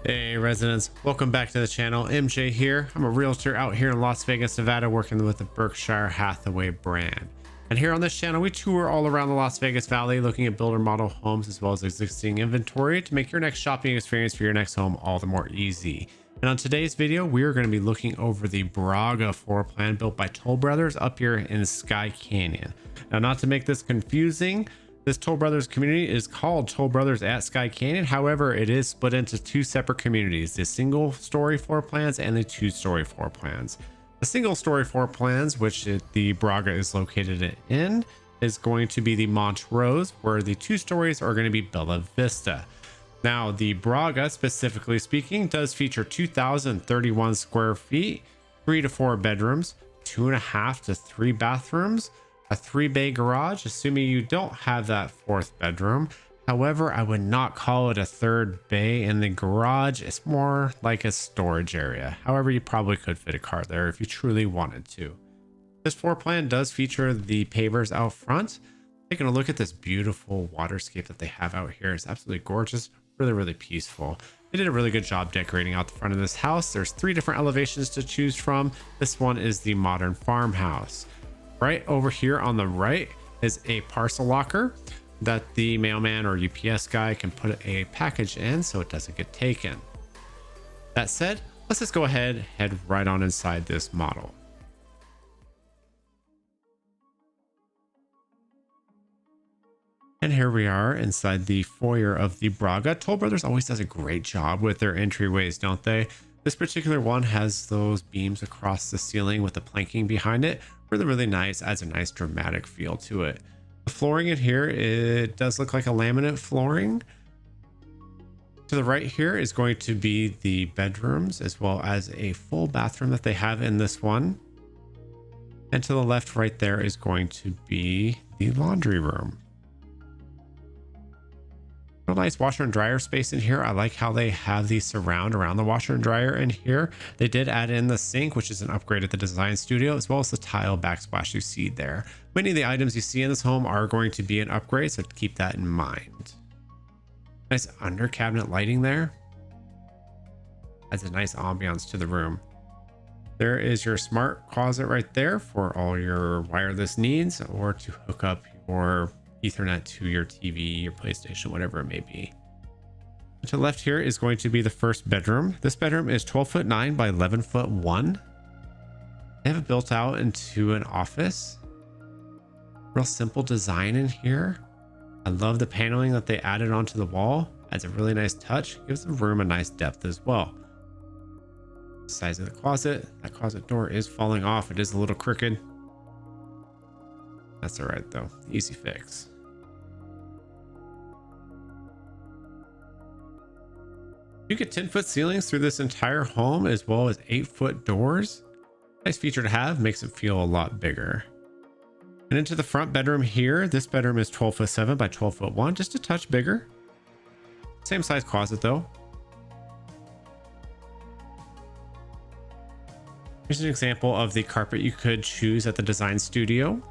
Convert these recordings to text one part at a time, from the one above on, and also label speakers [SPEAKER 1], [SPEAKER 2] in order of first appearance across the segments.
[SPEAKER 1] Hey residents, welcome back to the channel. MJ here. I'm a realtor out here in Las Vegas, Nevada, working with the Berkshire Hathaway brand. And here on this channel, we tour all around the Las Vegas Valley, looking at builder model homes as well as existing inventory to make your next shopping experience for your next home all the more easy. And on today's video, we are going to be looking over the Braga floor plan built by Toll Brothers up here in Skye Canyon. Now, not to make this confusing, this Toll Brothers community is called Toll Brothers at Skye Canyon. However, it is split into two separate communities, the single story floor plans and the two-story floor plans. The single story floor plans, which the Braga is located in, is going to be the Montrose, where the two stories are going to be Bella Vista. Now, the Braga, specifically speaking, does feature 2,031 square feet, 3 to 4 bedrooms, 2.5 to 3 bathrooms, a 3-bay garage, assuming you don't have that 4th bedroom. However, I would not call it a 3rd bay in the garage. It's more like a storage area. However, you probably could fit a car there if you truly wanted to. This floor plan does feature the pavers out front. Taking a look at this beautiful waterscape that they have out here. It's absolutely gorgeous, really peaceful. They did a really good job decorating out the front of this house. There's 3 different elevations to choose from. This one is the modern farmhouse. Right over here on the right is a parcel locker that the mailman or UPS guy can put a package in so it doesn't get taken. That said, let's just go ahead, head right on inside this model. And here we are inside the foyer of the Braga. Toll Brothers always does a great job with their entryways, don't they? This particular one has those beams across the ceiling with the planking behind it. Really nice, adds a nice dramatic feel to it. The flooring in here, it does look like a laminate flooring. To the right here is going to be the bedrooms as well as a full bathroom that they have in this one. And to the left right there is going to be the laundry room. Real nice washer and dryer space in here. I like how they have the surround around the washer and dryer in here. They did add in the sink, which is an upgrade at the design studio, as well as the tile backsplash you see there. Many of the items you see in this home are going to be an upgrade, so keep that in mind. Nice under cabinet lighting there. Adds a nice ambiance to the room. There is your smart closet right there for all your wireless needs or to hook up your Ethernet to your TV, your PlayStation, whatever it may be. To the left here is going to be the first bedroom. This bedroom is 12'9" by 11'1". They have it built out into an office. Real simple design in here. I love the paneling that they added onto the wall. Adds a really nice touch. Gives the room a nice depth as well. Size of the closet. That closet door is falling off. It is a little crooked. That's all right though. Easy fix. You get 10-foot ceilings through this entire home as well as 8-foot doors. Nice feature to have, makes it feel a lot bigger. And into the front bedroom here, this bedroom is 12'7" by 12'1", just a touch bigger. Same size closet though. Here's an example of the carpet you could choose at the design studio.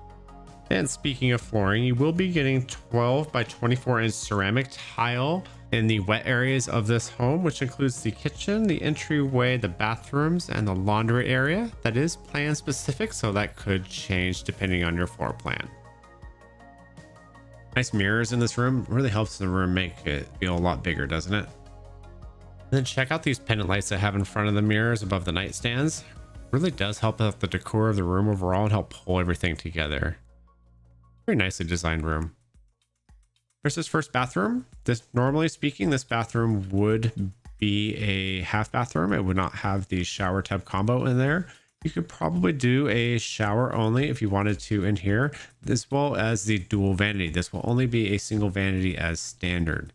[SPEAKER 1] And speaking of flooring, you will be getting 12 by 24 inch ceramic tile in the wet areas of this home, which includes the kitchen, the entryway, the bathrooms, and the laundry area. That is plan specific, so that could change depending on your floor plan. Nice mirrors in this room. Really helps the room make it feel a lot bigger, doesn't it? And then check out these pendant lights I have in front of the mirrors above the nightstands. Really does help out the decor of the room overall and help pull everything together. Very nicely designed room. There's this first bathroom. Normally speaking, this bathroom would be a half bathroom. It would not have the shower tub combo in there. You could probably do a shower only if you wanted to in here, as well as the dual vanity. This will only be a single vanity as standard.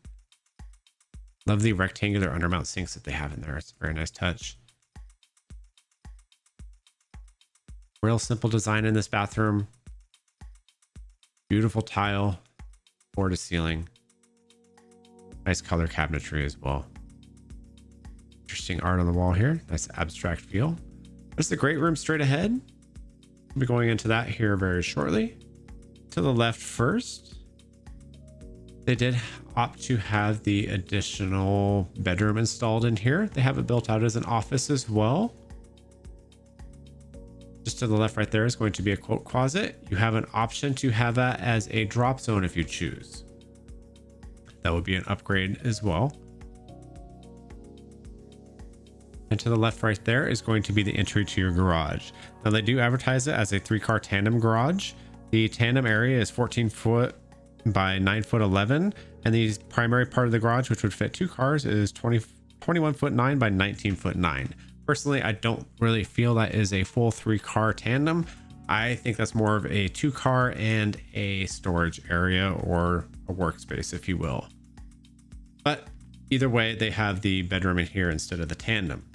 [SPEAKER 1] Love the rectangular undermount sinks that they have in there. It's a very nice touch. Real simple design in this bathroom. Beautiful tile, floor to ceiling. Nice color cabinetry as well. Interesting art on the wall here. Nice abstract feel. There's the great room straight ahead. We'll be going into that here very shortly. To the left first, they did opt to have the additional bedroom installed in here, they have it built out as an office as well. Just to the left right there is going to be a quote closet. You have an option to have that as a drop zone if you choose. That would be an upgrade as well. And to the left right there is going to be the entry to your garage. Now they do advertise it as a 3-car tandem garage. The tandem area is 14 foot by 9 foot 11. And the primary part of the garage, which would fit 2 cars, is 21 foot 9 by 19 foot 9. Personally, I don't really feel that is a full 3-car tandem. I think that's more of a 2-car and a storage area or a workspace, if you will. But either way, they have the bedroom in here instead of the tandem.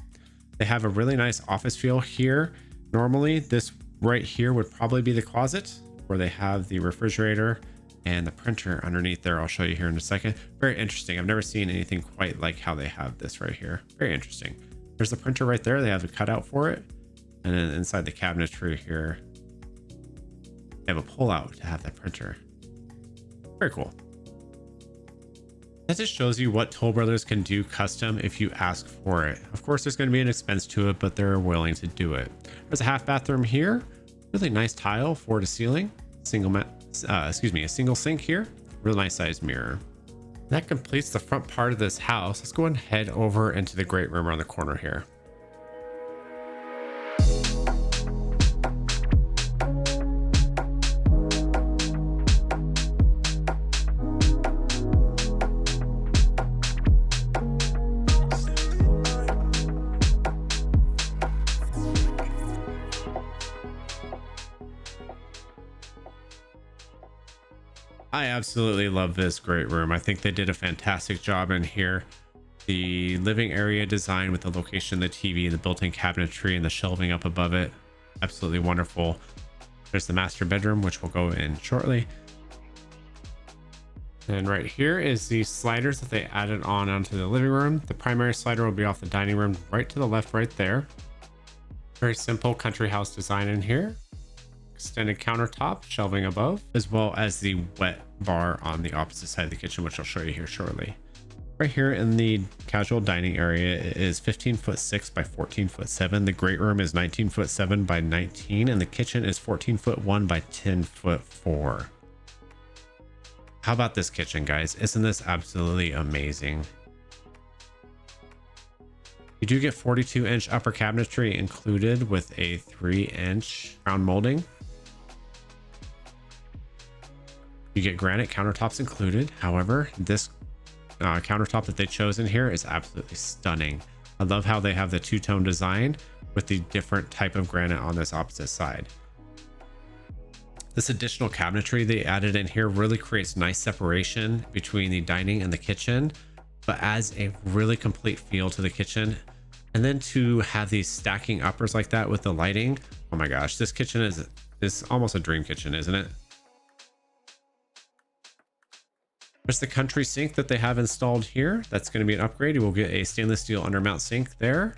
[SPEAKER 1] They have a really nice office feel here. Normally, this right here would probably be the closet where they have the refrigerator and the printer underneath there. I'll show you here in a second. Very interesting. I've never seen anything quite like how they have this right here. Very interesting. There's the printer right there. They have a cutout for it. And then inside the cabinetry here, they have a pull out to have that printer. Very cool. That just shows you what Toll Brothers can do custom if you ask for it. Of course, there's going to be an expense to it, but they're willing to do it. There's a half bathroom here. Really nice tile, floor to ceiling. A single sink here. Really nice sized mirror. That completes the front part of this house. Let's go ahead and head over into the great room around the corner here. I absolutely love this great room. I think they did a fantastic job in here. The living area design with the location of the TV, the built-in cabinetry, and the shelving up above it. Absolutely wonderful. There's the master bedroom, which we'll go in shortly. And right here is the sliders that they added on onto the living room. The primary slider will be off the dining room right to the left right there. Very simple country house design in here. Extended countertop, shelving above, as well as the wet bar on the opposite side of the kitchen, which I'll show you here shortly. Right here in the casual dining area, it is 15 foot 6 by 14 foot 7. The great room is 19 foot 7 by 19, and the kitchen is 14 foot 1 by 10 foot 4. How about this kitchen, guys? Isn't this absolutely amazing? You do get 42-inch upper cabinetry included with a 3-inch crown molding. You get granite countertops included. However, this countertop that they chose in here is absolutely stunning. I love how they have the two-tone design with the different type of granite on this opposite side. This additional cabinetry they added in here really creates nice separation between the dining and the kitchen, but adds a really complete feel to the kitchen. And then to have these stacking uppers like that with the lighting, oh my gosh, this kitchen is almost a dream kitchen, isn't it? There's the country sink that they have installed here. That's going to be an upgrade. You will get a stainless steel undermount sink there.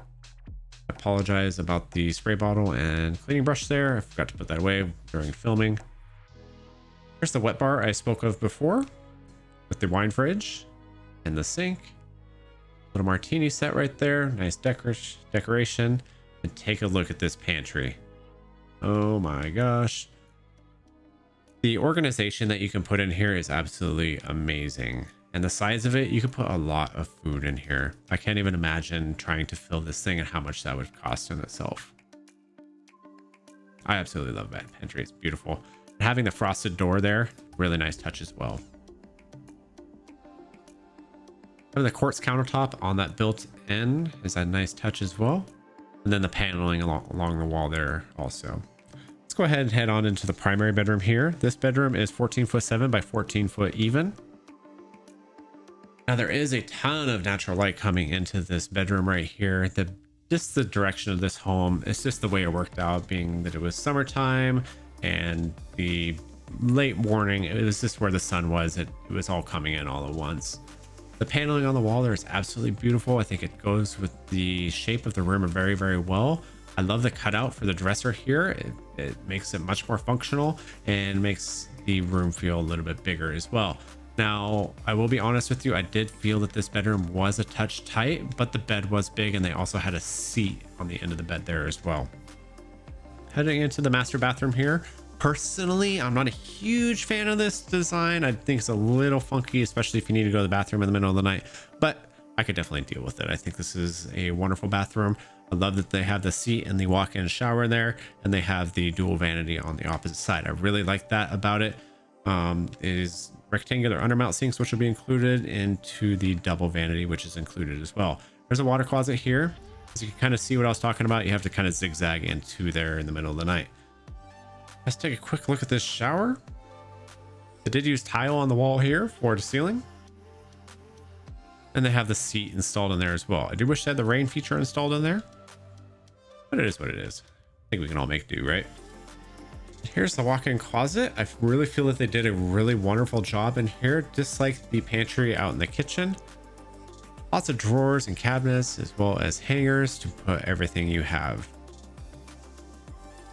[SPEAKER 1] I apologize about the spray bottle and cleaning brush there. I forgot to put that away during filming. Here's the wet bar I spoke of before with the wine fridge and the sink. Little martini set right there. Nice decoration. And take a look at this pantry. Oh my gosh. The organization that you can put in here is absolutely amazing. And the size of it, you can put a lot of food in here. I can't even imagine trying to fill this thing and how much that would cost in itself. I absolutely love that pantry. It's beautiful. And having the frosted door there, really nice touch as well. Having the quartz countertop on that built-in is a nice touch as well. And then the paneling along the wall there also. Let's go ahead and head on into the primary bedroom here. This bedroom is 14 foot 7 by 14 foot even. Now there is a ton of natural light coming into this bedroom right here. Just the direction of this home, it's just the way it worked out, being that it was summertime and the late morning, it was just where the sun was. It was all coming in all at once. The paneling on the wall there is absolutely beautiful. I think it goes with the shape of the room very, very well. I love the cutout for the dresser here. It makes it much more functional and makes the room feel a little bit bigger as well. Now, I will be honest with you, I did feel that this bedroom was a touch tight, but the bed was big and they also had a seat on the end of the bed there as well. Heading into the master bathroom here. Personally, I'm not a huge fan of this design. I think it's a little funky, especially if you need to go to the bathroom in the middle of the night, but I could definitely deal with it. I think this is a wonderful bathroom. I love that they have the seat and the walk-in shower there, and they have the dual vanity on the opposite side. I really like that about it. It is rectangular undermount sinks, which will be included into the double vanity, which is included as well. There's a water closet here. As you can kind of see what I was talking about, you have to kind of zigzag into there in the middle of the night. Let's take a quick look at this shower. They did use tile on the wall here, floor to ceiling. And they have the seat installed in there as well. I do wish they had the rain feature installed in there, but it is what it is. I think we can all make do, right? Here's the walk-in closet. I really feel that they did a really wonderful job in here, just like the pantry out in the kitchen. Lots of drawers and cabinets, as well as hangers to put everything you have.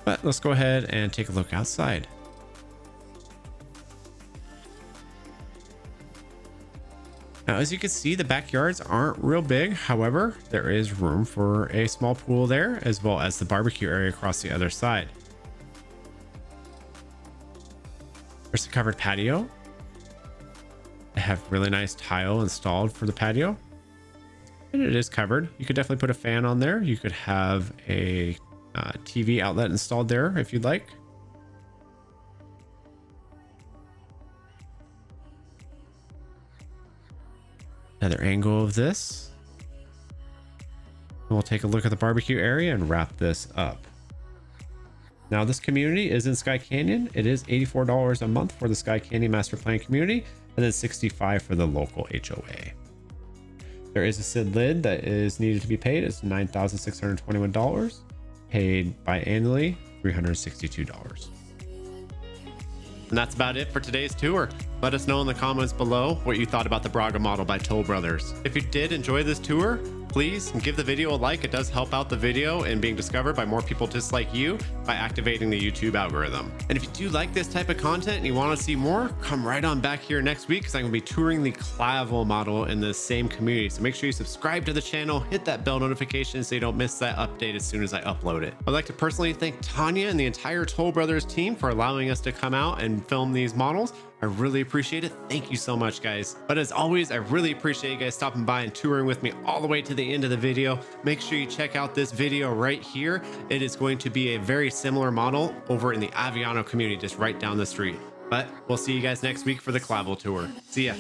[SPEAKER 1] But let's go ahead and take a look outside. Now, as you can see, the backyards aren't real big. However, there is room for a small pool there, as well as the barbecue area across the other side. There's a covered patio. They have really nice tile installed for the patio. And it is covered. You could definitely put a fan on there. You could have a TV outlet installed there if you'd like. Another angle of this. We'll take a look at the barbecue area and wrap this up. Now, this community is in Skye Canyon. It is $84 a month for the Skye Canyon Master Plan community, and then $65 for the local HOA. There is a SID lid that is needed to be paid. It's $9,621, paid biannually $362. And that's about it for today's tour. Let us know in the comments below what you thought about the Braga model by Toll Brothers. If you did enjoy this tour, please give the video a like. It does help out the video and being discovered by more people just like you by activating the YouTube algorithm. And if you do like this type of content and you want to see more, come right on back here next week because I'm going to be touring the Clavel model in the same community. So make sure you subscribe to the channel, hit that bell notification so you don't miss that update as soon as I upload it. I'd like to personally thank Tanya and the entire Toll Brothers team for allowing us to come out and film these models. I really appreciate it. Thank you so much, guys. But as always, I really appreciate you guys stopping by and touring with me all the way to the end of the video. Make sure you check out this video right here. It is going to be a very similar model over in the Aviano community, just right down the street. But we'll see you guys next week for the Clavel tour. See ya.